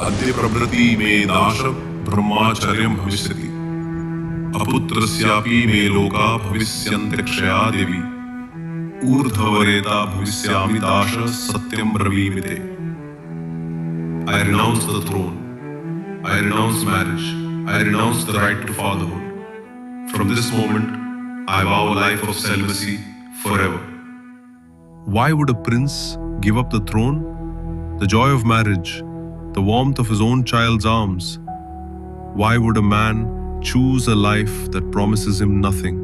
अद्य प्रभृति मे दाश ब्रह्माचर्यं भविष्यति, अपुत्रस्यापि मे लोका भविष्यन्ति क्षया देवी, ऊर्ध्वरेता भविष्यामि दाश सत्यं ब्रवीमि ते. I renounce the throne. I renounce marriage. I renounce the right to fatherhood. From this moment, I vow a life of celibacy forever. Why would a prince give up the throne, the joy of marriage, the warmth of his own child's arms? Why would a man choose a life that promises him nothing?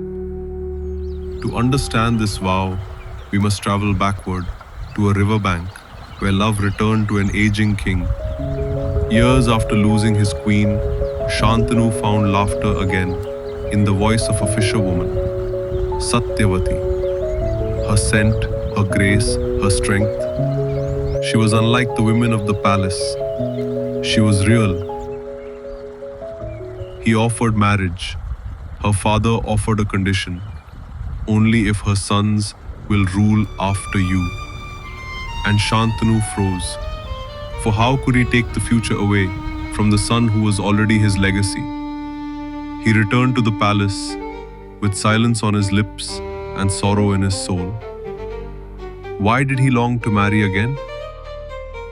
To understand this vow, we must travel backward to a riverbank where love returned to an aging king. Years after losing his queen, Shantanu found laughter again in the voice of a fisherwoman, Satyavati. Her scent, her grace, her strength. She was unlike the women of the palace. She was real. He offered marriage. Her father offered a condition. Only if her sons will rule after you. And Shantanu froze. For how could he take the future away from the son who was already his legacy? He returned to the palace with silence on his lips and sorrow in his soul. Why did he long to marry again?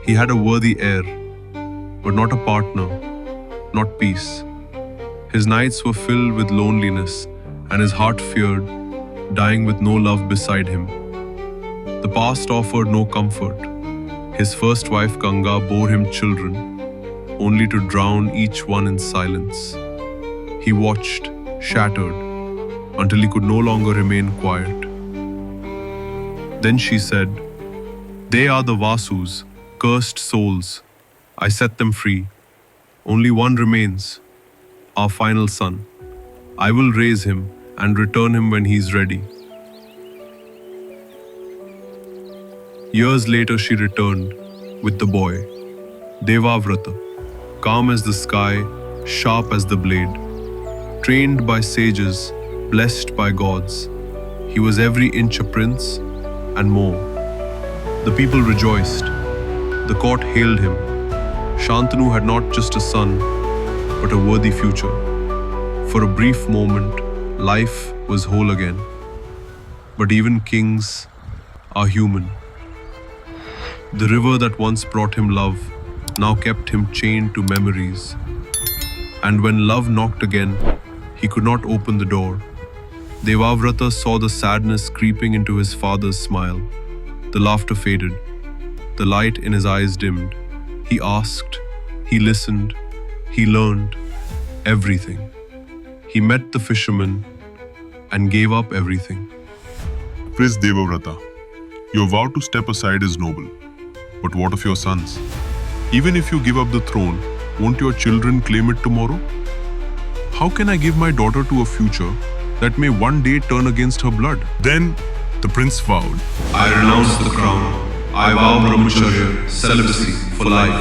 He had a worthy heir, but not a partner, not peace. His nights were filled with loneliness, and his heart feared, dying with no love beside him. The past offered no comfort. His first wife Ganga bore him children, only to drown each one in silence. He watched, shattered, until he could no longer remain quiet. Then she said, "They are the Vasus, cursed souls. I set them free. Only one remains, our final son. I will raise him and return him when he is ready." Years later she returned with the boy, Devavrata, calm as the sky, sharp as the blade. Trained by sages, blessed by gods, he was every inch a prince and more. The people rejoiced. The court hailed him. Shantanu had not just a son, but a worthy future. For a brief moment, life was whole again. But even kings are human. The river that once brought him love now kept him chained to memories. And when love knocked again, he could not open the door. Devavrata saw the sadness creeping into his father's smile. The laughter faded. The light in his eyes dimmed. He asked, he listened, he learned everything. He met the fisherman and gave up everything. Prince Devavrata, your vow to step aside is noble. But what of your sons? Even if you give up the throne, won't your children claim it tomorrow? How can I give my daughter to a future that may one day turn against her blood? Then the prince vowed, I renounce the crown. I vow brahmacharya, celibacy for life.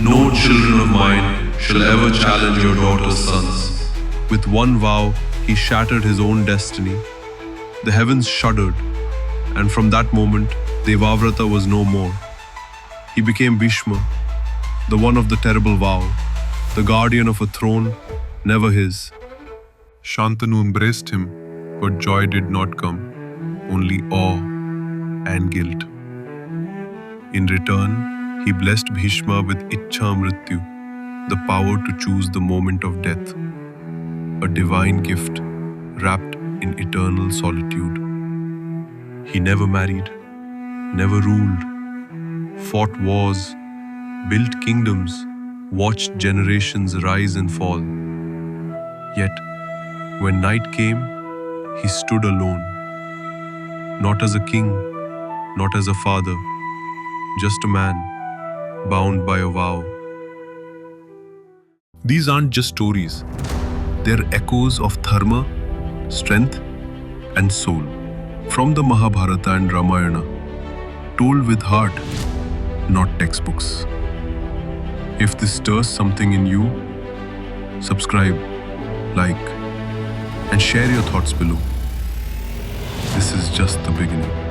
No children of mine shall ever challenge your daughter's sons. With one vow, he shattered his own destiny. The heavens shuddered, and from that moment, Devavrata was no more. He became Bhishma, the one of the terrible vow, the guardian of a throne never his. Shantanu embraced him, but joy did not come, only awe and guilt. In return, he blessed Bhishma with Ichha Mrityu, the power to choose the moment of death, a divine gift wrapped in eternal solitude. He never married, never ruled, fought wars, built kingdoms, watched generations rise and fall. Yet, when night came, he stood alone. Not as a king, not as a father, just a man, bound by a vow. These aren't just stories. They're echoes of dharma, strength, and soul. From the Mahabharata and Ramayana, told with heart, not textbooks. If this stirs something in you, subscribe, like, and share your thoughts below. This is just the beginning.